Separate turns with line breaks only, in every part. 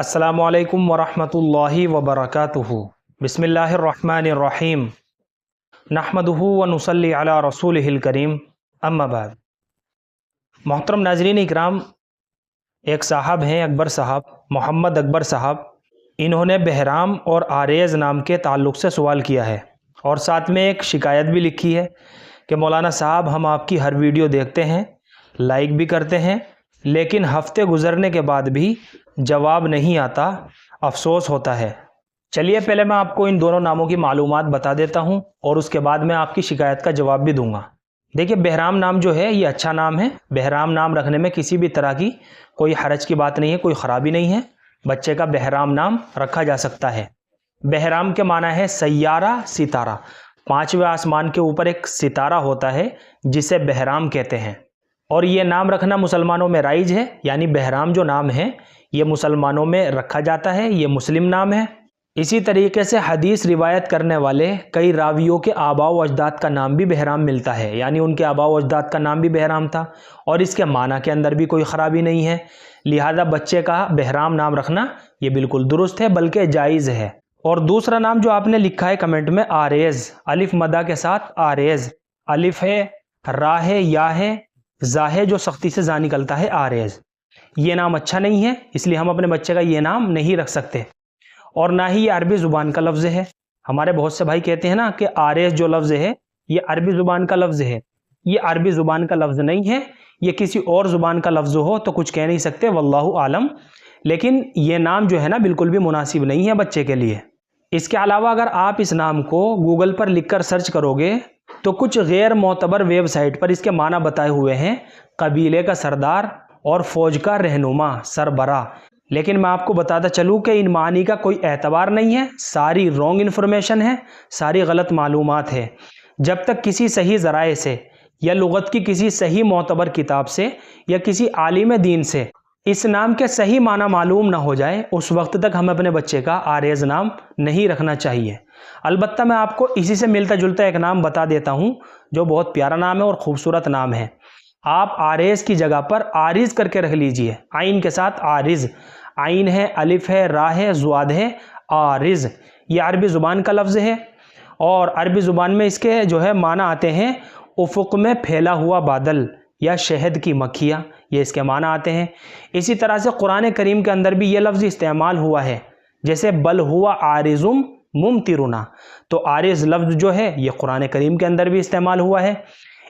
अस्सलामुअलैकुम वरहमतुल्लाहि वबरकातुहू। बिस्मिल्लाहिर्रहमानिर्रहीम। नहमदुहू व नुसल्ली अला रसूलिहिल करीम, अम्मा बाद। मोहतरम नाज़रीन इकराम, एक साहब हैं अकबर साहब, मोहम्मद अकबर साहब। इन्होंने बहराम और आरेज़ नाम के ताल्लुक़ से सवाल किया है और साथ में एक शिकायत भी लिखी है कि मौलाना साहब, हम आपकी हर वीडियो देखते हैं, लाइक भी करते हैं, लेकिन हफ्ते गुजरने के बाद भी जवाब नहीं आता, अफसोस होता है। चलिए पहले मैं आपको इन दोनों नामों की मालूमात बता देता हूं और उसके बाद मैं आपकी शिकायत का जवाब भी दूंगा। देखिए, बहराम नाम जो है ये अच्छा नाम है। बहराम नाम रखने में किसी भी तरह की कोई हरज की बात नहीं है, कोई ख़राबी नहीं है। बच्चे का बहराम नाम रखा जा सकता है। बहराम के माना है सैयारा, सितारा। पांचवें आसमान के ऊपर एक सितारा होता है जिसे बहराम कहते हैं और ये नाम रखना मुसलमानों में राइज है। यानी बहराम जो नाम है ये मुसलमानों में रखा जाता है, ये मुस्लिम नाम है। इसी तरीके से हदीस रिवायत करने वाले कई रावियों के आबा व अजदाद का नाम भी बहराम मिलता है, यानी उनके आबा व अजदाद का नाम भी बहराम था और इसके माना के अंदर भी कोई ख़राबी नहीं है। लिहाजा बच्चे का बहराम नाम रखना ये बिल्कुल दुरुस्त है, बल्कि जायज़ है। और दूसरा नाम जो आपने लिखा है कमेंट में, आरेज़, अलिफ मदा के साथ आरेज़। अलिफ है, रा है, या है, जा है, जो सख्ती से जा निकलता है, आरेज़। ये नाम अच्छा नहीं है, इसलिए हम अपने बच्चे का ये नाम नहीं रख सकते और ना ही ये अरबी ज़ुबान का लफ्ज़ है। हमारे बहुत से भाई कहते हैं ना कि आरेज़ जो लफ्ज़ है ये अरबी ज़ुबान का लफ्ज़ है। ये अरबी ज़ुबान का लफ्ज़ नहीं है, ये किसी और ज़ुबान का लफ्ज़ हो तो कुछ कह नहीं सकते, वल्लाहु आलम। लेकिन ये नाम जो है ना बिल्कुल भी मुनासिब नहीं है बच्चे के लिए। इसके अलावा अगर आप इस नाम को गूगल पर लिखकर सर्च करोगे तो कुछ गैर मोतबर वेबसाइट पर इसके माना बताए हुए हैं, कबीले का सरदार और फौज का रहनुमा, सरबरा। लेकिन मैं आपको बताता चलूँ कि इन मानी का कोई एतबार नहीं है, सारी रॉन्ग इन्फॉर्मेशन है, सारी गलत मालूमात है। जब तक किसी सही ज़राए से या लुगत की किसी सही मोतबर किताब से या किसी आलिम दीन से इस नाम के सही माना मालूम ना हो जाए, उस वक्त तक हमें अपने बच्चे का आरेज़ नाम नहीं रखना चाहिए। अलबत्ता मैं आपको इसी से मिलता जुलता एक नाम बता देता हूँ जो बहुत प्यारा नाम है और ख़ूबसूरत नाम है। आप आरेज़ की जगह पर आरिज़ करके रख लीजिए, आइन के साथ आरिज़। आइन है, अलिफ है, रा है, ज़ुआद है, आरिज़। ये अरबी ज़ुबान का लफ्ज़ है और अरबी ज़ुबान में इसके जो है माना आते हैं, उफ़ुक़ में फैला हुआ बादल या शहद की मक्खियाँ, ये इसके माना आते हैं। इसी तरह से कुरान करीम के अंदर भी ये लफ्ज़ इस्तेमाल हुआ है, जैसे बल हुआ आरिज़ुम मुमतिरुना। तो आरिज़ लफ्ज़ जो है ये कुरान करीम के अंदर भी इस्तेमाल हुआ है।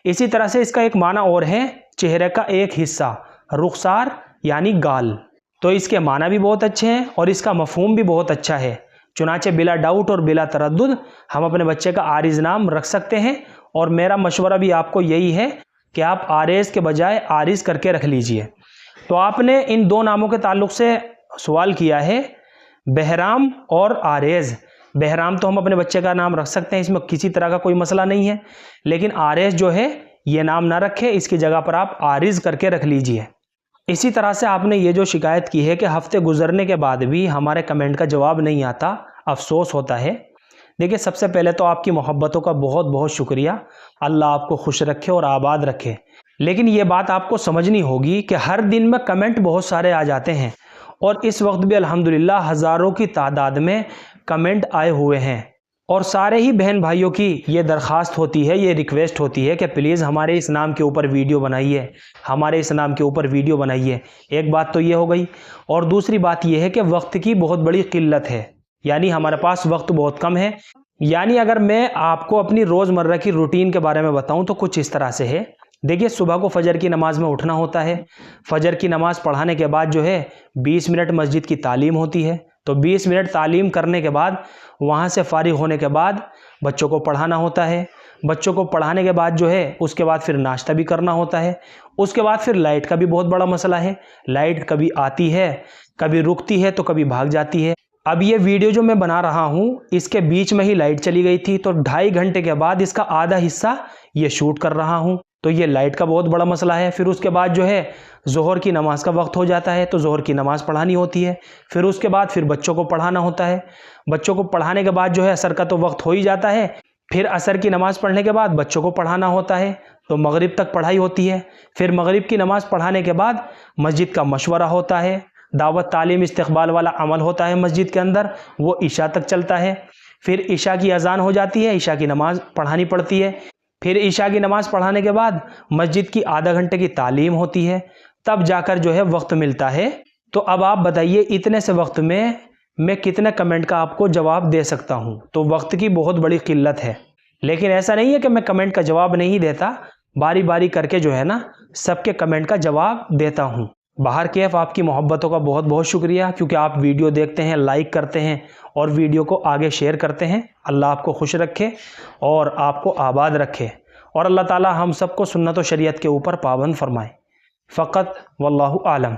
इसी तरह से इसका एक माना और है, चेहरे का एक हिस्सा, रुखसार यानी गाल। तो इसके माना भी बहुत अच्छे हैं और इसका मफ़हूम भी बहुत अच्छा है। चुनाचे बिला डाउट और बिला तरद्दुद हम अपने बच्चे का आरिज़ नाम रख सकते हैं और मेरा मशवरा भी आपको यही है कि आप आरेज़ के बजाय आरिज़ करके रख लीजिए। तो आपने इन दो नामों के ताल्लुक़ से सवाल किया है, बहराम और आरेज़। बहराम तो हम अपने बच्चे का नाम रख सकते हैं, इसमें किसी तरह का कोई मसला नहीं है, लेकिन आरेज़ जो है ये नाम ना रखें, इसकी जगह पर आप आरिज़ करके रख लीजिए। इसी तरह से आपने ये जो शिकायत की है कि हफ्ते गुजरने के बाद भी हमारे कमेंट का जवाब नहीं आता, अफसोस होता है। देखिए, सबसे पहले तो आपकी मोहब्बतों का बहुत बहुत शुक्रिया, अल्लाह आपको खुश रखे और आबाद रखे। लेकिन ये बात आपको समझनी होगी कि हर दिन में कमेंट बहुत सारे आ जाते हैं और इस वक्त भी अल्हम्दुलिल्लाह हज़ारों की तादाद में कमेंट आए हुए हैं और सारे ही बहन भाइयों की ये दरख्वास्त होती है, ये रिक्वेस्ट होती है कि प्लीज़ हमारे इस नाम के ऊपर वीडियो बनाइए, हमारे इस नाम के ऊपर वीडियो बनाइए। एक बात तो ये हो गई और दूसरी बात ये है कि वक्त की बहुत बड़ी किल्लत है, यानी हमारे पास वक्त बहुत कम है। यानी अगर मैं आपको अपनी रोज़मर्रा की रूटीन के बारे में बताऊं तो कुछ इस तरह से है। देखिए, सुबह को फ़जर की नमाज में उठना होता है। फ़जर की नमाज़ पढ़ाने के बाद जो है 20 मिनट मस्जिद की तालीम होती है, तो 20 मिनट तालीम करने के बाद वहाँ से फ़ारिग होने के बाद बच्चों को पढ़ाना होता है। बच्चों को पढ़ाने के बाद जो है उसके बाद फिर नाश्ता भी करना होता है। उसके बाद फिर लाइट का भी बहुत बड़ा मसला है, लाइट कभी आती है, कभी रुकती है, तो कभी भाग जाती है। अब ये वीडियो जो मैं बना रहा हूँ इसके बीच में ही लाइट चली गई थी, तो 2.5 घंटे के बाद इसका आधा हिस्सा ये शूट कर रहा हूँ, तो ये लाइट का बहुत बड़ा मसला है। फिर उसके बाद जो है ज़ोहर की नमाज़ का वक्त हो जाता है, तो ज़ोहर की नमाज़ पढ़ानी होती है। फिर उसके बाद फिर बच्चों को पढ़ाना होता है। बच्चों को पढ़ाने के बाद जो है असर का तो वक्त हो ही जाता है। फिर असर की नमाज़ पढ़ने के बाद बच्चों को पढ़ाना होता है, तो मगरिब तक पढ़ाई होती है। फिर मगरिब की नमाज़ पढ़ाने के बाद मस्जिद का मशवरा होता है, दावत तालीम इस्तक़बाल वाला अमल होता है मस्जिद के अंदर, वो इशा तक चलता है। फिर इशा की अजान हो जाती है, इशा की नमाज़ पढ़ानी पड़ती है। फिर इशा की नमाज़ पढ़ाने के बाद मस्जिद की आधा घंटे की तालीम होती है, तब जाकर जो है वक्त मिलता है। तो अब आप बताइए इतने से वक्त में मैं कितने कमेंट का आपको जवाब दे सकता हूँ। तो वक्त की बहुत बड़ी किल्लत है। लेकिन ऐसा नहीं है कि मैं कमेंट का जवाब नहीं देता, बारी बारी करके जो है ना सबके कमेंट का जवाब देता हूँ। बाहर कैफ आपकी मोहब्बतों का बहुत बहुत शुक्रिया, क्योंकि आप वीडियो देखते हैं, लाइक करते हैं और वीडियो को आगे शेयर करते हैं। अल्लाह आपको खुश रखे और आपको आबाद रखे, और अल्लाह ताला हम सबको सुन्नत व शरीयत के ऊपर पाबंद फरमाए। फ़कत वल्लाहु आलम।